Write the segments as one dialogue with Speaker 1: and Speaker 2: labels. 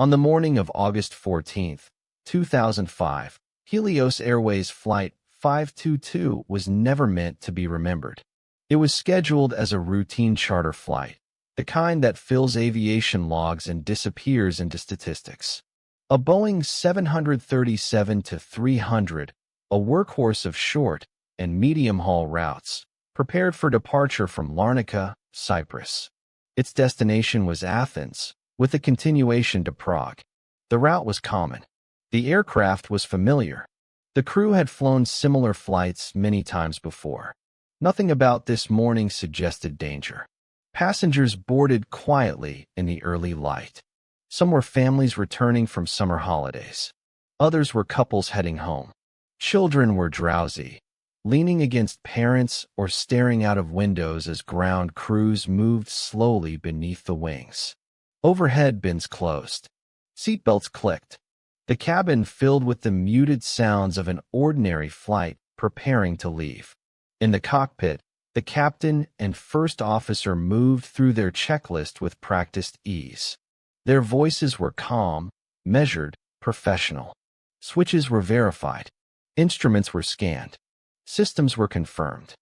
Speaker 1: On the morning of August 14, 2005, Helios Airways Flight 522 was never meant to be remembered. It was scheduled as a routine charter flight, the kind that fills aviation logs and disappears into statistics. A Boeing 737-300, a workhorse of short and medium-haul routes, prepared for departure from Larnaca, Cyprus. Its destination was Athens, with a continuation to Prague. The route was common. The aircraft was familiar. The crew had flown similar flights many times before. Nothing about this morning suggested danger. Passengers boarded quietly in the early light. Some were families returning from summer holidays. Others were couples heading home. Children were drowsy, leaning against parents or staring out of windows as ground crews moved slowly beneath the wings. Overhead bins closed. Seatbelts clicked. The cabin filled with the muted sounds of an ordinary flight preparing to leave. In the cockpit, the captain and first officer moved through their checklist with practiced ease. Their voices were calm, measured, professional. Switches were verified. Instruments were scanned. Systems were confirmed.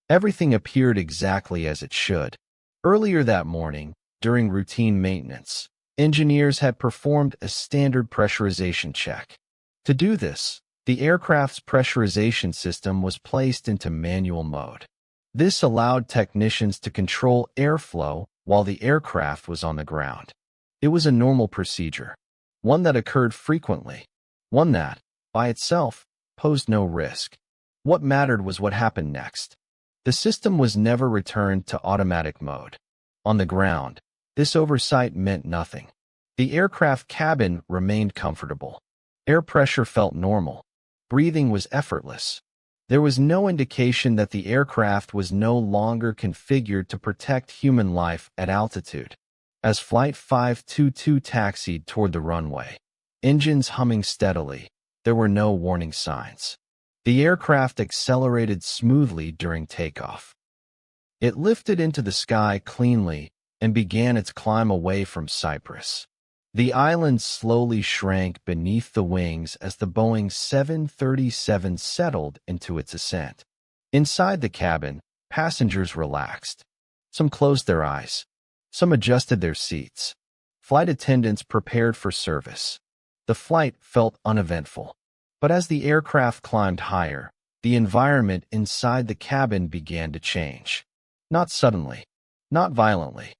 Speaker 1: Everything appeared exactly as it should. Earlier that morning, during routine maintenance, engineers had performed a standard pressurization check. To do this, the aircraft's pressurization system was placed into manual mode. This allowed technicians to control airflow while the aircraft was on the ground. It was a normal procedure, one that occurred frequently, one that, by itself, posed no risk. What mattered was what happened next. The system was never returned to automatic mode. On the ground, this oversight meant nothing. The aircraft cabin remained comfortable. Air pressure felt normal. Breathing was effortless. There was no indication that the aircraft was no longer configured to protect human life at altitude. As Flight 522 taxied toward the runway, engines humming steadily, there were no warning signs. The aircraft accelerated smoothly during takeoff. It lifted into the sky cleanly and began its climb away from Cyprus. The island slowly shrank beneath the wings as the Boeing 737 settled into its ascent. Inside the cabin, passengers relaxed. Some closed their eyes. Some adjusted their seats. Flight attendants prepared for service. The flight felt uneventful. But as the aircraft climbed higher, the environment inside the cabin began to change. Not suddenly, not violently,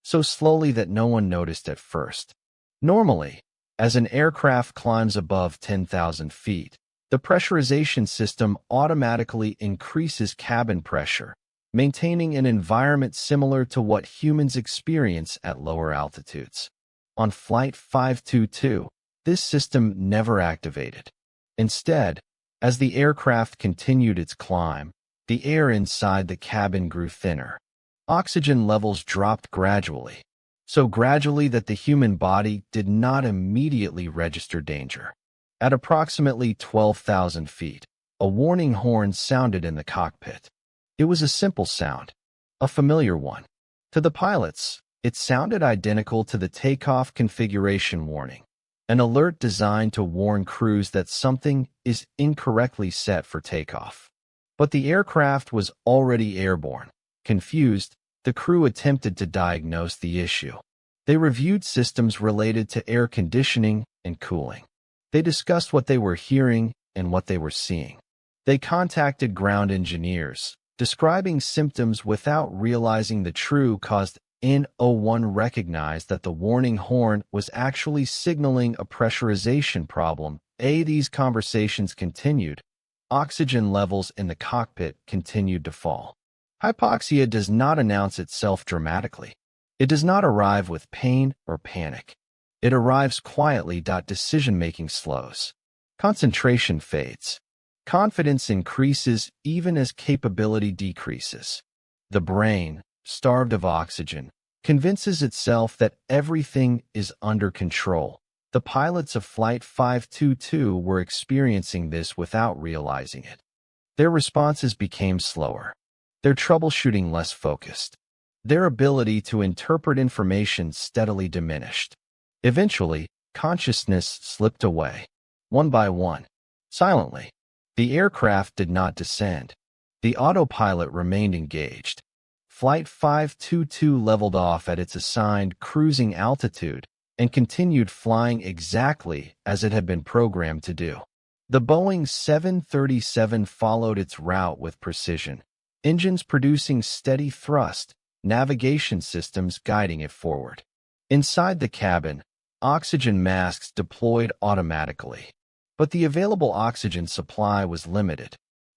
Speaker 1: so slowly that no one noticed at first. Normally, as an aircraft climbs above 10,000 feet, the pressurization system automatically increases cabin pressure, maintaining an environment similar to what humans experience at lower altitudes. On Flight 522, this system never activated. Instead, as the aircraft continued its climb, the air inside the cabin grew thinner. Oxygen levels dropped gradually, so gradually that the human body did not immediately register danger. At approximately 12,000 feet, a warning horn sounded in the cockpit. It was a simple sound, a familiar one. To the pilots, it sounded identical to the takeoff configuration warning, an alert designed to warn crews that something is incorrectly set for takeoff. But the aircraft was already airborne. Confused, the crew attempted to diagnose the issue. They reviewed systems related to air conditioning and cooling. They discussed what they were hearing and what they were seeing. They contacted ground engineers, describing symptoms without realizing the true cause. N01 recognized that the warning horn was actually signaling a pressurization problem. These conversations continued. Oxygen levels in the cockpit continued to fall. Hypoxia does not announce itself dramatically. It does not arrive with pain or panic. It arrives quietly. Decision-making slows. Concentration fades. Confidence increases even as capability decreases. The brain, starved of oxygen, convinces itself that everything is under control. The pilots of Flight 522 were experiencing this without realizing it. Their responses became slower, their troubleshooting less focused. Their ability to interpret information steadily diminished. Eventually, Consciousness slipped away, one by one, silently. The aircraft did not descend. The autopilot remained engaged. Flight 522 leveled off at its assigned cruising altitude and continued flying exactly as it had been programmed to do. The Boeing 737 followed its route with precision, engines producing steady thrust, navigation systems guiding it forward. Inside the cabin, oxygen masks deployed automatically. But the available oxygen supply was limited.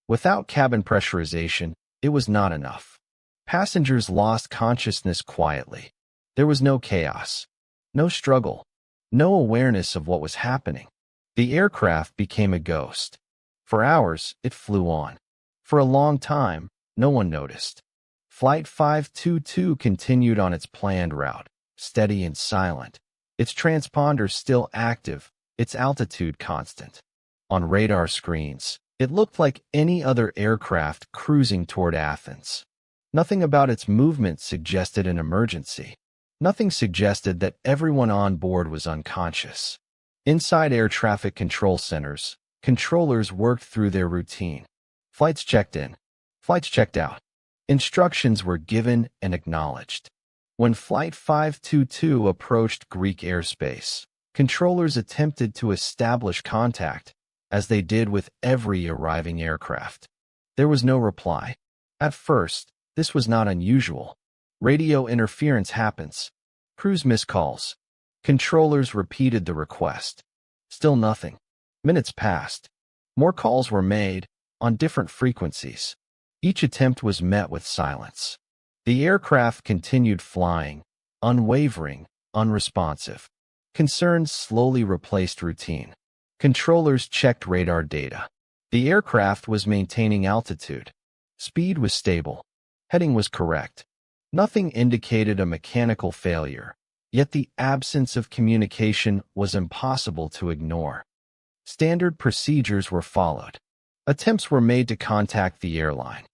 Speaker 1: Without cabin pressurization, it was not enough. Passengers lost consciousness quietly. There was no chaos, no struggle, no awareness of what was happening. The aircraft became a ghost. For hours, it flew on. For a long time, no one noticed. Flight 522 continued on its planned route, steady and silent, its transponder still active, its altitude constant. On radar screens, it looked like any other aircraft cruising toward Athens. Nothing about its movement suggested an emergency. Nothing suggested that everyone on board was unconscious. Inside air traffic control centers, controllers worked through their routine. Flights checked in. Flights checked out. Instructions were given and acknowledged. When Flight 522 approached Greek airspace, controllers attempted to establish contact, as they did with every arriving aircraft. There was no reply. At first, this was not unusual. Radio interference happens. Crews miss calls. Controllers repeated the request. Still nothing. Minutes passed. More calls were made, on different frequencies. Each attempt was met with silence. The aircraft continued flying, unwavering, unresponsive. Concerns slowly replaced routine. Controllers checked radar data. The aircraft was maintaining altitude. Speed was stable. Heading was correct. Nothing indicated a mechanical failure, yet the absence of communication was impossible to ignore. Standard procedures were followed. Attempts were made to contact the airline.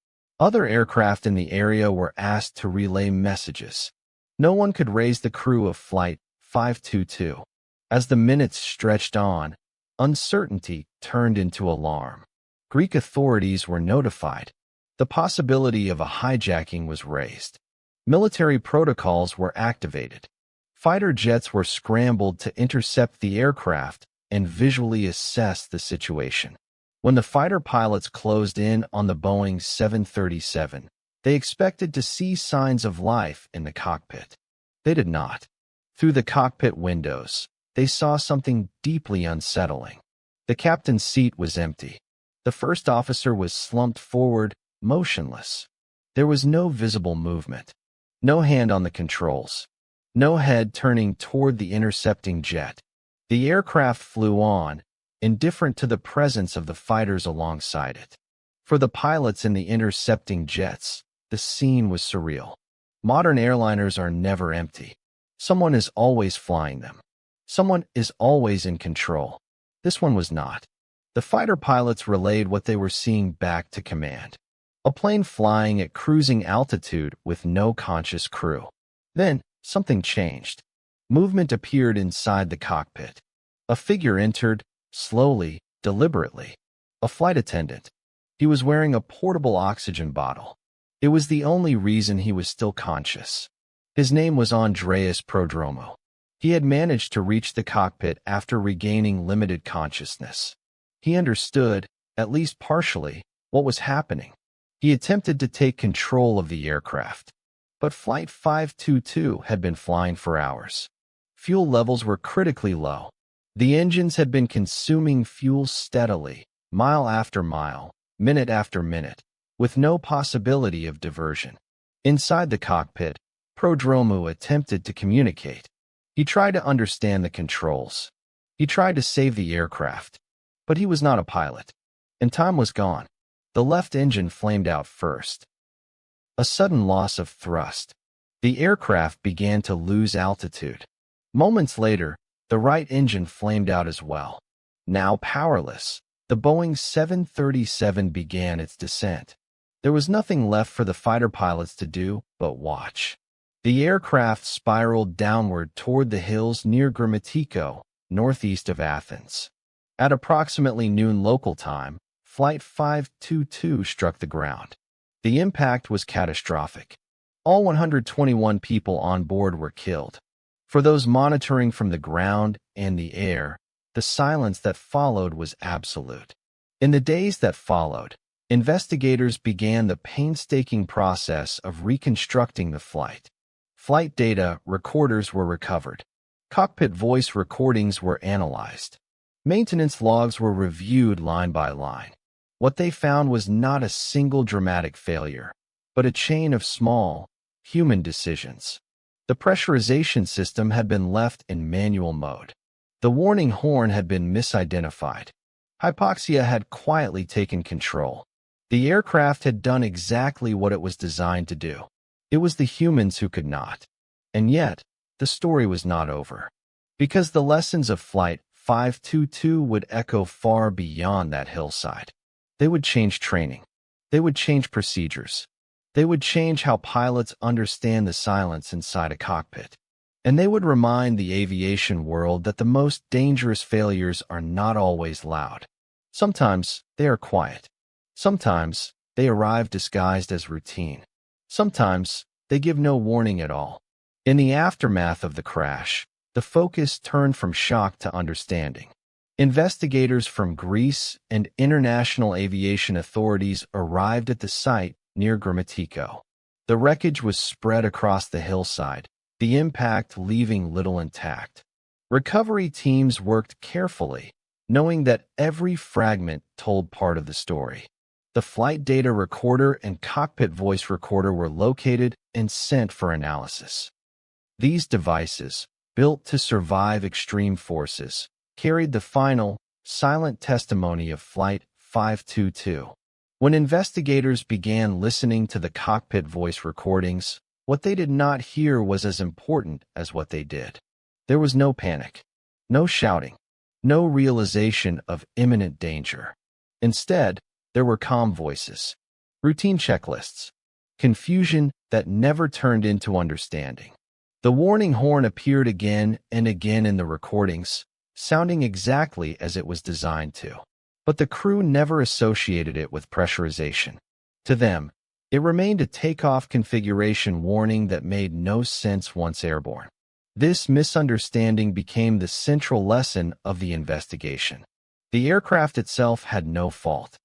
Speaker 1: Other aircraft in the area were asked to relay messages. No one could raise the crew of Flight 522. As the minutes stretched on, uncertainty turned into alarm. Greek authorities were notified. The possibility of a hijacking was raised. Military protocols were activated. Fighter jets were scrambled to intercept the aircraft and visually assess the situation. When the fighter pilots closed in on the Boeing 737, they expected to see signs of life in the cockpit. They did not. Through the cockpit windows, they saw something deeply unsettling. The captain's seat was empty. The first officer was slumped forward, motionless. There was no visible movement. No hand on the controls. No head turning toward the intercepting jet. The aircraft flew on, indifferent to the presence of the fighters alongside it. For the pilots in the intercepting jets, the scene was surreal. Modern airliners are never empty. Someone is always flying them. Someone is always in control. This one was not. The fighter pilots relayed what they were seeing back to command. A plane flying at cruising altitude with no conscious crew. Then, something changed. Movement appeared inside the cockpit. A figure entered, slowly, deliberately. A flight attendant. He was wearing a portable oxygen bottle. It was the only reason he was still conscious. His name was Andreas Prodromo. He had managed to reach the cockpit after regaining limited consciousness. He understood, at least partially, what was happening. He attempted to take control of the aircraft. But Flight 522 had been flying for hours. Fuel levels were critically low. The engines had been consuming fuel steadily, mile after mile, minute after minute, with no possibility of diversion. Inside the cockpit, Prodromo attempted to communicate. He tried to understand the controls. He tried to save the aircraft. But he was not a pilot. And time was gone. The left engine flamed out first. A sudden loss of thrust. The aircraft began to lose altitude. Moments later, the right engine flamed out as well. Now powerless, the Boeing 737 began its descent. There was nothing left for the fighter pilots to do but watch. The aircraft spiraled downward toward the hills near Grammatico, northeast of Athens. At approximately noon local time, Flight 522 struck the ground. The impact was catastrophic. All 121 people on board were killed. For those monitoring from the ground and the air, the silence that followed was absolute. In the days that followed, investigators began the painstaking process of reconstructing the flight. Flight data recorders were recovered. Cockpit voice recordings were analyzed. Maintenance logs were reviewed line by line. What they found was not a single dramatic failure, but a chain of small, human decisions. The pressurization system had been left in manual mode. The warning horn had been misidentified. Hypoxia had quietly taken control. The aircraft had done exactly what it was designed to do. It was the humans who could not. And yet, the story was not over. Because the lessons of Flight 522 would echo far beyond that hillside. They would change training. They would change procedures. They would change how pilots understand the silence inside a cockpit. And they would remind the aviation world that the most dangerous failures are not always loud. Sometimes they are quiet. Sometimes they arrive disguised as routine. Sometimes they give no warning at all. In the aftermath of the crash, the focus turned from shock to understanding. Investigators from Greece and international aviation authorities arrived at the site near Grammatiko. The wreckage was spread across the hillside, the impact leaving little intact. Recovery teams worked carefully, knowing that every fragment told part of the story. The flight data recorder and cockpit voice recorder were located and sent for analysis. These devices, built to survive extreme forces, carried the final, silent testimony of Flight 522. When investigators began listening to the cockpit voice recordings, what they did not hear was as important as what they did. There was no panic, no shouting, no realization of imminent danger. Instead, there were calm voices, routine checklists, confusion that never turned into understanding. The warning horn appeared again and again in the recordings, sounding exactly as it was designed to. But the crew never associated it with pressurization. To them, it remained a takeoff configuration warning that made no sense once airborne. This misunderstanding became the central lesson of the investigation. The aircraft itself had no fault.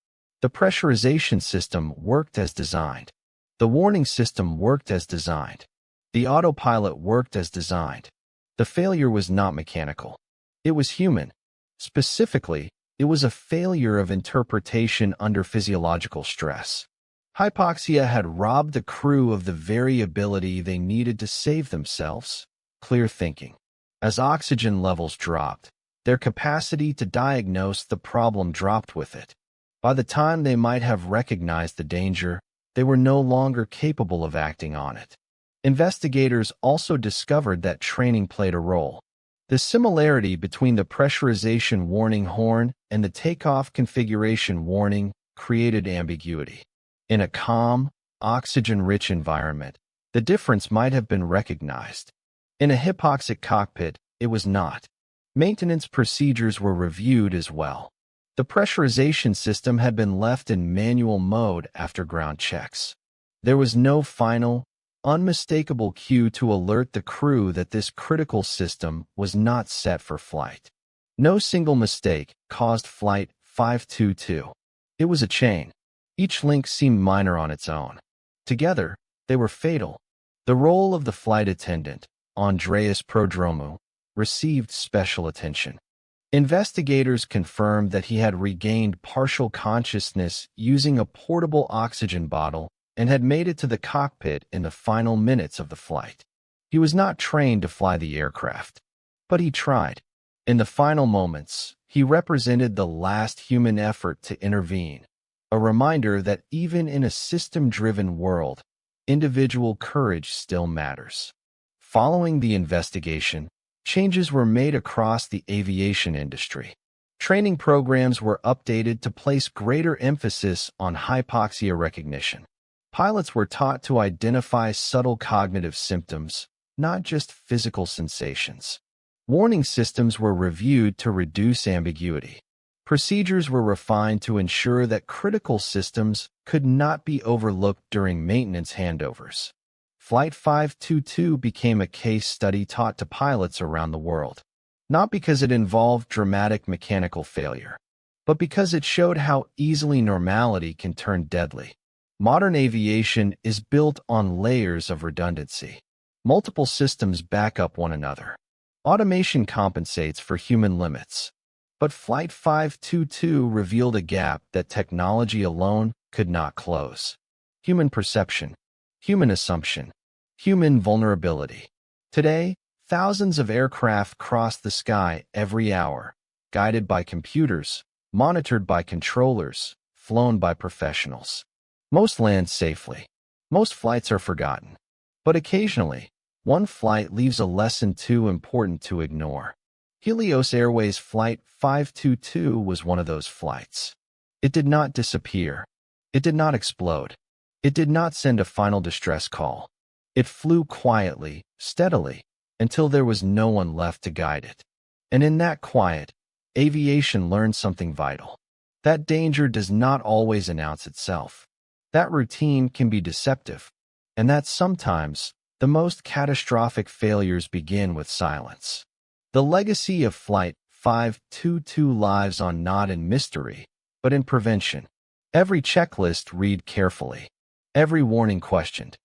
Speaker 1: The pressurization system worked as designed. The warning system worked as designed. The autopilot worked as designed. The failure was not mechanical. It was human. Specifically, it was a failure of interpretation under physiological stress. Hypoxia had robbed the crew of the very ability they needed to save themselves, clear thinking. As oxygen levels dropped, their capacity to diagnose the problem dropped with it. By the time they might have recognized the danger, they were no longer capable of acting on it. Investigators also discovered that training played a role. The similarity between the pressurization warning horn and the takeoff configuration warning created ambiguity. In a calm, oxygen-rich environment, the difference might have been recognized. In a hypoxic cockpit, it was not. Maintenance procedures were reviewed as well. The pressurization system had been left in manual mode after ground checks. There was no final, unmistakable cue to alert the crew that this critical system was not set for flight. No single mistake caused Flight 522. It was a chain. Each link seemed minor on its own. Together, they were fatal. The role of the flight attendant, Andreas Prodromou, received special attention. Investigators confirmed that he had regained partial consciousness using a portable oxygen bottle and had made it to the cockpit in the final minutes of the flight. He was not trained to fly the aircraft, but he tried. In the final moments, he represented the last human effort to intervene, a reminder that even in a system-driven world, individual courage still matters. Following the investigation, changes were made across the aviation industry. Training programs were updated to place greater emphasis on hypoxia recognition. Pilots were taught to identify subtle cognitive symptoms, not just physical sensations. Warning systems were reviewed to reduce ambiguity. Procedures were refined to ensure that critical systems could not be overlooked during maintenance handovers. Flight 522 became a case study taught to pilots around the world, not because it involved dramatic mechanical failure, but because it showed how easily normality can turn deadly. Modern aviation is built on layers of redundancy. Multiple systems back up one another. Automation compensates for human limits. But Flight 522 revealed a gap that technology alone could not close. Human perception, human assumption, human vulnerability. Today, thousands of aircraft cross the sky every hour, guided by computers, monitored by controllers, flown by professionals. Most land safely. Most flights are forgotten. But occasionally, one flight leaves a lesson too important to ignore. Helios Airways Flight 522 was one of those flights. It did not disappear. It did not explode. It did not send a final distress call. It flew quietly, steadily, until there was no one left to guide it. And in that quiet, aviation learned something vital. That danger does not always announce itself. That routine can be deceptive, and that sometimes the most catastrophic failures begin with silence. The legacy of Flight 522 lives on not in mystery, but in prevention. Every checklist read carefully. Every warning questioned.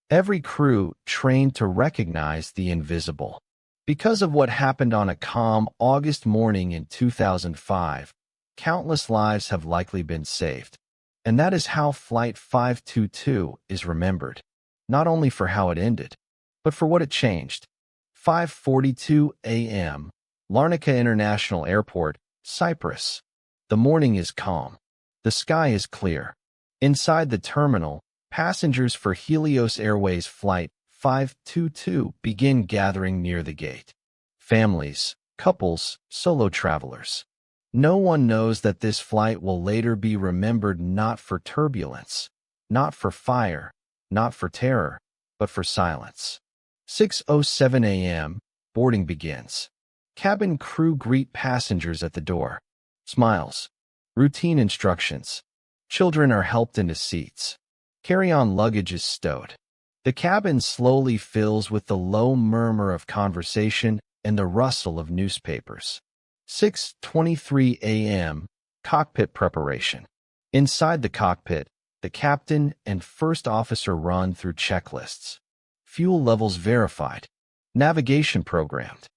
Speaker 1: Every crew trained to recognize the invisible. Because of what happened on a calm August morning in 2005, countless lives have likely been saved. And that is how Flight 522 is remembered, not only for how it ended, but for what it changed. 5:42 a.m., Larnaca International Airport, Cyprus. The morning is calm. The sky is clear. Inside the terminal, passengers for Helios Airways Flight 522 begin gathering near the gate. Families, couples, solo travelers. No one knows that this flight will later be remembered not for turbulence, not for fire, not for terror, but for silence. 6:07 a.m., boarding begins. Cabin crew greet passengers at the door. Smiles. Routine instructions. Children are helped into seats. Carry-on luggage is stowed. The cabin slowly fills with the low murmur of conversation and the rustle of newspapers. 6:23 a.m., cockpit preparation. Inside the cockpit, the captain and first officer run through checklists. Fuel levels verified. Navigation programmed.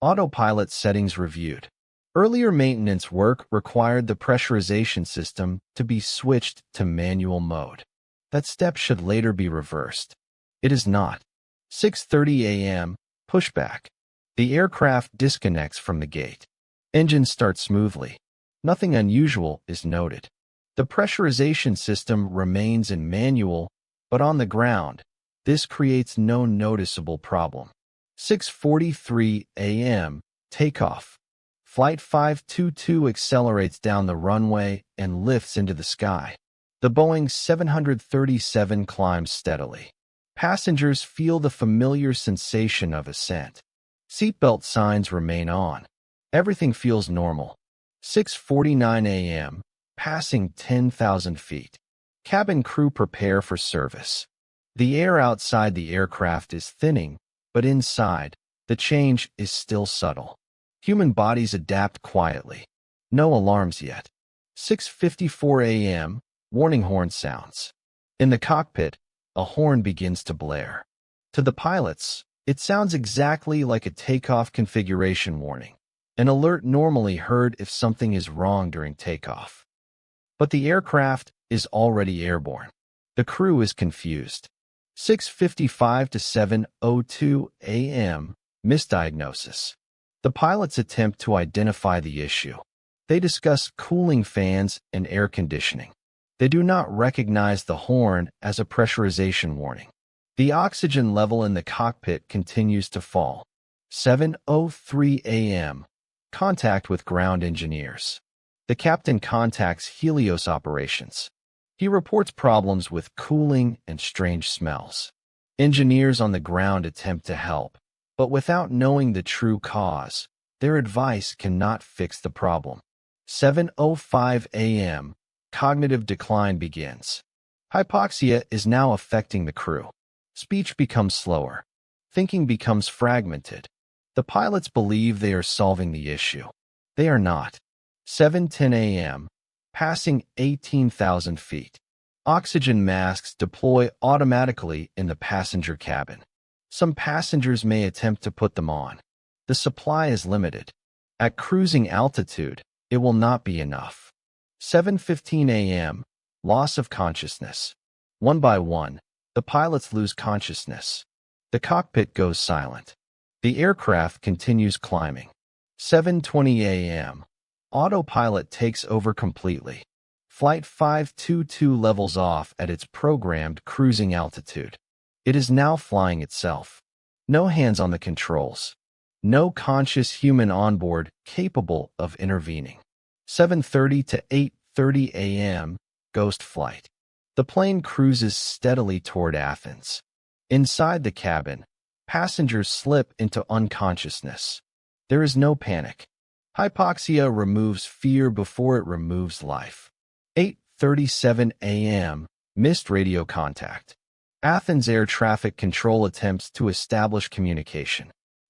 Speaker 1: Autopilot settings reviewed. Earlier maintenance work required the pressurization system to be switched to manual mode. That step should later be reversed. It is not. 6:30 a.m., pushback. The aircraft disconnects from the gate. Engines start smoothly. Nothing unusual is noted. The pressurization system remains in manual, but on the ground, this creates no noticeable problem. 6:43 a.m., takeoff. Flight 522 accelerates down the runway and lifts into the sky. The Boeing 737 climbs steadily. Passengers feel the familiar sensation of ascent. Seatbelt signs remain on. Everything feels normal. 6:49 a.m., passing 10,000 feet. Cabin crew prepare for service. The air outside the aircraft is thinning, but inside, the change is still subtle. Human bodies adapt quietly. No alarms yet. 6:54 a.m., warning horn sounds. In the cockpit, a horn begins to blare. To the pilots, it sounds exactly like a takeoff configuration warning, an alert normally heard if something is wrong during takeoff. But the aircraft is already airborne. The crew is confused. 6:55 to 7:02 a.m., misdiagnosis. The pilots attempt to identify the issue. They discuss cooling fans and air conditioning. They do not recognize the horn as a pressurization warning. The oxygen level in the cockpit continues to fall. 7:03 a.m., contact with ground engineers. The captain contacts Helios operations. He reports problems with cooling and strange smells. Engineers on the ground attempt to help, But without knowing the true cause, their advice cannot fix the problem. 7:05 a.m. Cognitive decline begins. Hypoxia is now affecting the crew. Speech becomes slower. Thinking becomes fragmented. The pilots believe they are solving the issue. They are not. 7:10 a.m. Passing 18,000 feet. Oxygen masks deploy automatically in the passenger cabin. Some passengers may attempt to put them on. The supply is limited. At cruising altitude, it will not be enough. 7:15 a.m. Loss of consciousness. One by one, the pilots lose consciousness. The cockpit goes silent. The aircraft continues climbing. 7:20 a.m. Autopilot takes over completely. Flight 522 levels off at its programmed cruising altitude. It is now flying itself. No hands on the controls. No conscious human on board capable of intervening. 7:30 to 8:30 a.m. Ghost flight. The plane cruises steadily toward Athens. Inside the cabin, passengers slip into unconsciousness. There is no panic. Hypoxia removes fear before it removes life. 8:37 a.m. Missed radio contact. Athens air traffic control attempts to establish communication.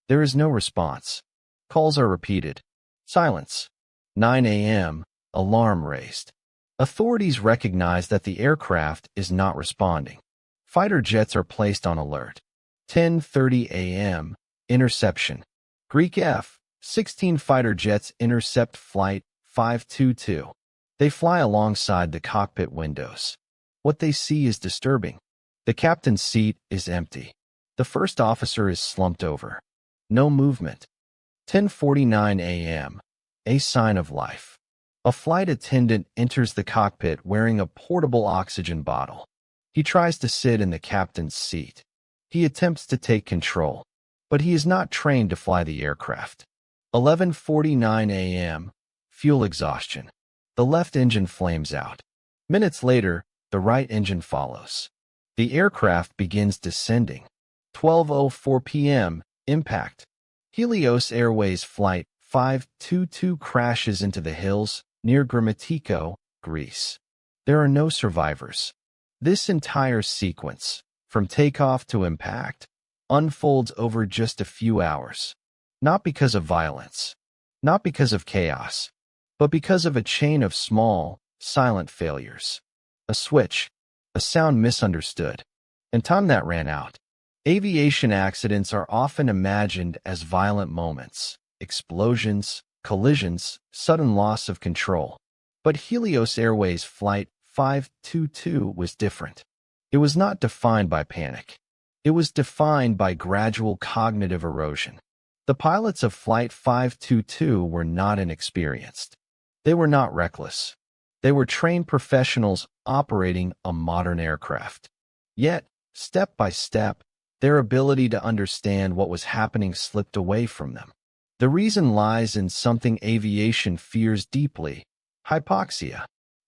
Speaker 1: There is no response. Calls are repeated. Silence. 9 a.m. Alarm raised. Authorities recognize that the aircraft is not responding. Fighter jets are placed on alert. 10:30 a.m. Interception. Greek F-16 fighter jets intercept Flight 522. They fly alongside the cockpit windows. What they see is disturbing. The captain's seat is empty. The first officer is slumped over. No movement. 10:49 a.m. A sign of life. A flight attendant enters the cockpit wearing a portable oxygen bottle. He tries to sit in the captain's seat. He attempts to take control, but he is not trained to fly the aircraft. 11:49 a.m. Fuel exhaustion. The left engine flames out. Minutes later, the right engine follows. The aircraft begins descending. 12:04 p.m. Impact. Helios Airways Flight 522 crashes into the hills near Grammatiko, Greece. There are no survivors. This entire sequence, from takeoff to impact, unfolds over just a few hours. Not because of violence, not because of chaos, but because of a chain of small, silent failures. A switch, a sound misunderstood, and time that ran out. Aviation accidents are often imagined as violent moments, explosions, collisions, sudden loss of control. But Helios Airways Flight 522 was different. It was not defined by panic. It was defined by gradual cognitive erosion. The pilots of Flight 522 were not inexperienced. They were not reckless. They were trained professionals operating a modern aircraft. Yet, step by step, their ability to understand what was happening slipped away from them. The reason lies in something aviation fears deeply: hypoxia.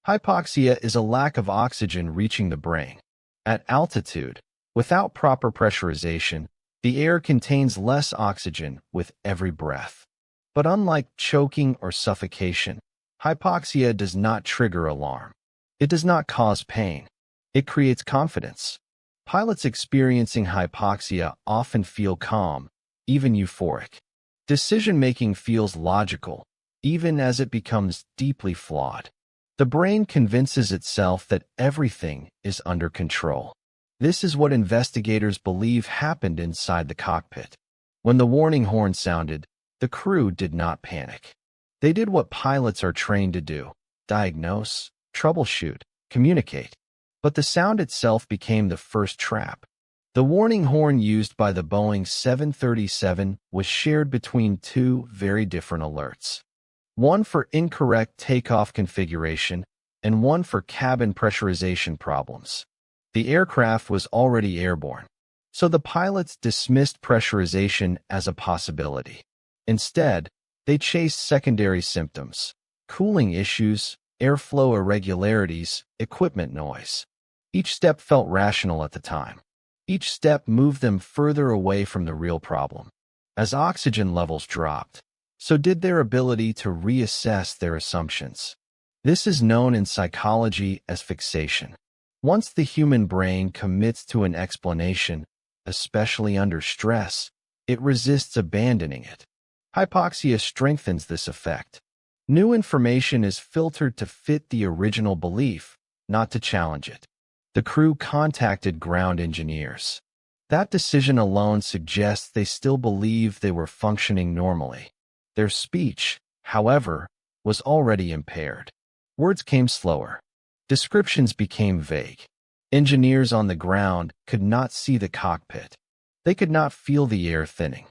Speaker 1: Hypoxia is a lack of oxygen reaching the brain. At altitude, without proper pressurization, the air contains less oxygen with every breath. But unlike choking or suffocation, hypoxia does not trigger alarm. It does not cause pain. It creates confidence. Pilots experiencing hypoxia often feel calm, even euphoric. Decision-making feels logical, even as it becomes deeply flawed. The brain convinces itself that everything is under control. This is what investigators believe happened inside the cockpit. When the warning horn sounded, the crew did not panic. They did what pilots are trained to do: diagnose, troubleshoot, communicate. But the sound itself became the first trap. The warning horn used by the Boeing 737 was shared between two very different alerts. One for incorrect takeoff configuration and one for cabin pressurization problems. The aircraft was already airborne, so the pilots dismissed pressurization as a possibility. Instead, they chased secondary symptoms: cooling issues, airflow irregularities, equipment noise. Each step felt rational at the time. Each step moved them further away from the real problem. As oxygen levels dropped, so did their ability to reassess their assumptions. This is known in psychology as fixation. Once the human brain commits to an explanation, especially under stress, it resists abandoning it. Hypoxia strengthens this effect. New information is filtered to fit the original belief, not to challenge it. The crew contacted ground engineers. That decision alone suggests they still believe they were functioning normally. Their speech, however, was already impaired. Words came slower. Descriptions became vague. Engineers on the ground could not see the cockpit. They could not feel the air thinning.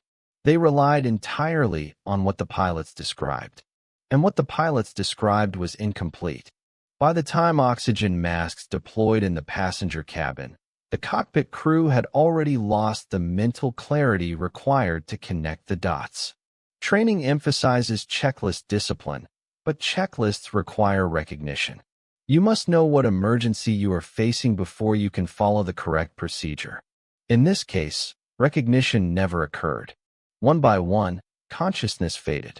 Speaker 1: They relied entirely on what the pilots described. And what the pilots described was incomplete. By the time oxygen masks deployed in the passenger cabin, the cockpit crew had already lost the mental clarity required to connect the dots. Training emphasizes checklist discipline, but checklists require recognition. You must know what emergency you are facing before you can follow the correct procedure. In this case, recognition never occurred. One by one, consciousness faded.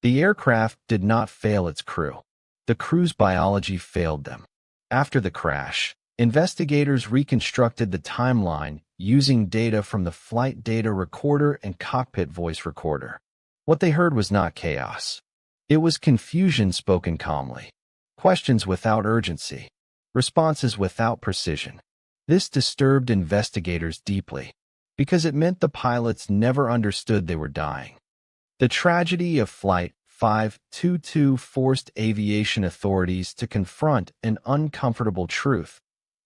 Speaker 1: The aircraft did not fail its crew. The crew's biology failed them. After the crash, investigators reconstructed the timeline using data from the flight data recorder and cockpit voice recorder. What they heard was not chaos. It was confusion spoken calmly. Questions without urgency. Responses without precision. This disturbed investigators deeply, because it meant the pilots never understood they were dying. The tragedy of Flight 522 forced aviation authorities to confront an uncomfortable truth.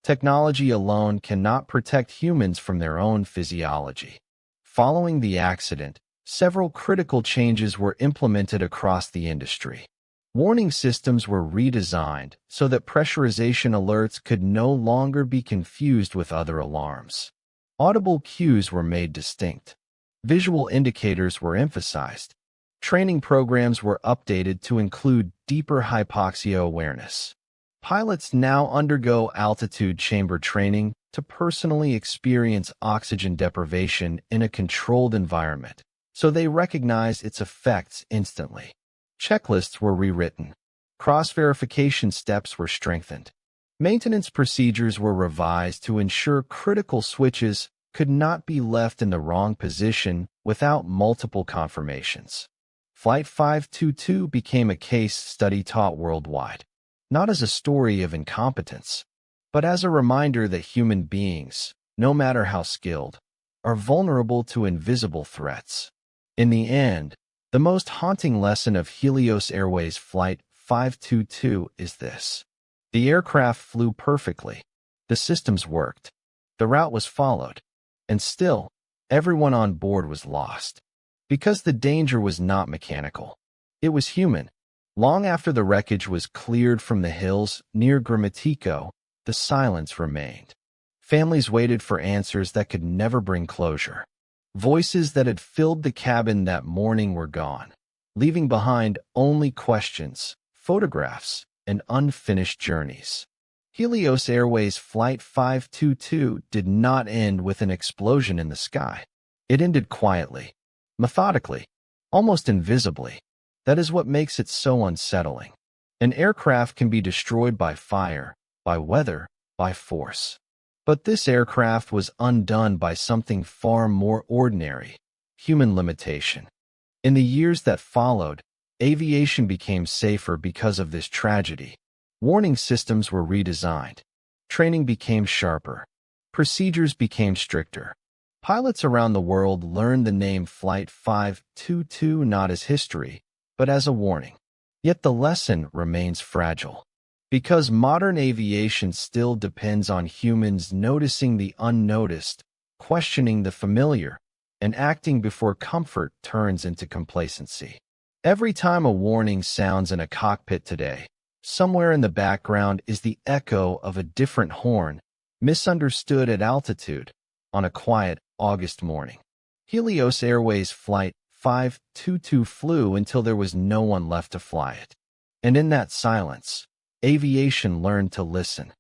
Speaker 1: Technology alone cannot protect humans from their own physiology. Following the accident, several critical changes were implemented across the industry. Warning systems were redesigned so that pressurization alerts could no longer be confused with other alarms. Audible cues were made distinct. Visual indicators were emphasized. Training programs were updated to include deeper hypoxia awareness. Pilots now undergo altitude chamber training to personally experience oxygen deprivation in a controlled environment, so they recognize its effects instantly. Checklists were rewritten. Cross-verification steps were strengthened. Maintenance procedures were revised to ensure critical switches could not be left in the wrong position without multiple confirmations. Flight 522 became a case study taught worldwide, not as a story of incompetence, but as a reminder that human beings, no matter how skilled, are vulnerable to invisible threats. In the end, the most haunting lesson of Helios Airways Flight 522 is this. The aircraft flew perfectly. The systems worked. The route was followed. And still, everyone on board was lost. Because the danger was not mechanical. It was human. Long after the wreckage was cleared from the hills near Gramatico, the silence remained. Families waited for answers that could never bring closure. Voices that had filled the cabin that morning were gone, leaving behind only questions, photographs, and unfinished journeys. Helios Airways Flight 522 did not end with an explosion in the sky. It ended quietly, methodically, almost invisibly. That is what makes it so unsettling. An aircraft can be destroyed by fire, by weather, by force. But this aircraft was undone by something far more ordinary: human limitation. In the years that followed, aviation became safer because of this tragedy. Warning systems were redesigned. Training became sharper. Procedures became stricter. Pilots around the world learned the name Flight 522 not as history, but as a warning. Yet the lesson remains fragile. Because modern aviation still depends on humans noticing the unnoticed, questioning the familiar, and acting before comfort turns into complacency. Every time a warning sounds in a cockpit today, somewhere in the background is the echo of a different horn, misunderstood at altitude, on a quiet August morning. Helios Airways Flight 522 flew until there was no one left to fly it. And in that silence, aviation learned to listen.